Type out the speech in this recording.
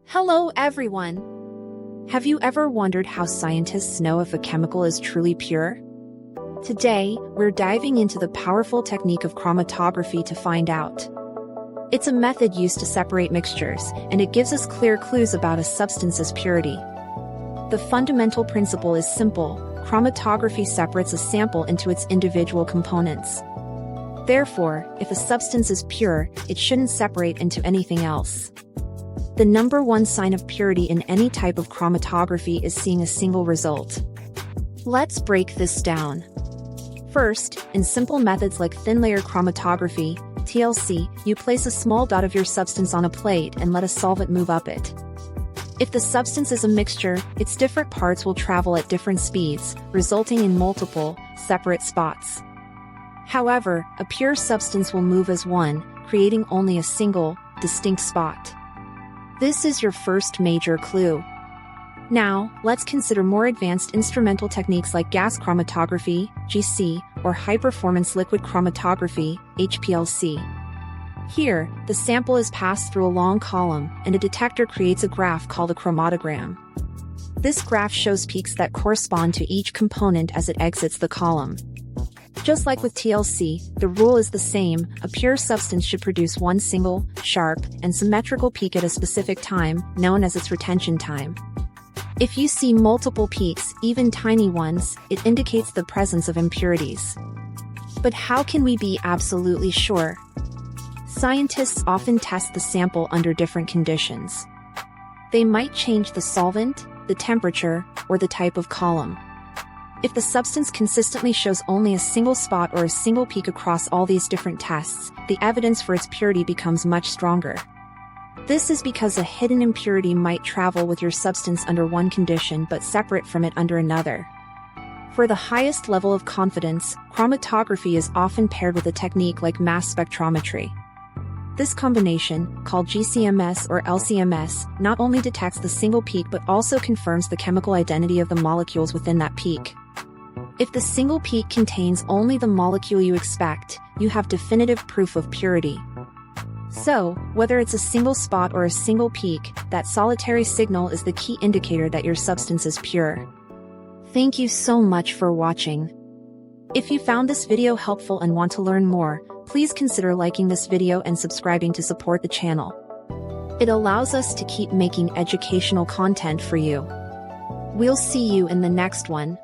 Hello everyone! Have you ever wondered how scientists know if a chemical is truly pure? Today, we're diving into the powerful technique of chromatography to find out. It's a method used to separate mixtures, and it gives us clear clues about a substance's purity. The fundamental principle is simple: chromatography separates a sample into its individual components. Therefore, if a substance is pure, it shouldn't separate into anything else. The number one sign of purity in any type of chromatography is seeing a single result. Let's break this down. First, in simple methods like thin layer chromatography, TLC, you place a small dot of your substance on a plate and let a solvent move up it. If the substance is a mixture, its different parts will travel at different speeds, resulting in multiple, separate spots. However, a pure substance will move as one, creating only a single, distinct spot. This is your first major clue. Now, let's consider more advanced instrumental techniques like gas chromatography, GC, or high-performance liquid chromatography, HPLC. Here, the sample is passed through a long column, and a detector creates a graph called a chromatogram. This graph shows peaks that correspond to each component as it exits the column. Just like with TLC, the rule is the same: a pure substance should produce one single, sharp, and symmetrical peak at a specific time, known as its retention time. If you see multiple peaks, even tiny ones, it indicates the presence of impurities. But how can we be absolutely sure? Scientists often test the sample under different conditions. They might change the solvent, the temperature, or the type of column. If the substance consistently shows only a single spot or a single peak across all these different tests, the evidence for its purity becomes much stronger. This is because a hidden impurity might travel with your substance under one condition but separate from it under another. For the highest level of confidence, chromatography is often paired with a technique like mass spectrometry. This combination, called GCMS or LCMS, not only detects the single peak but also confirms the chemical identity of the molecules within that peak. If the single peak contains only the molecule you expect, you have definitive proof of purity. So, whether it's a single spot or a single peak, that solitary signal is the key indicator that your substance is pure. Thank you so much for watching. If you found this video helpful and want to learn more, please consider liking this video and subscribing to support the channel. It allows us to keep making educational content for you. We'll see you in the next one.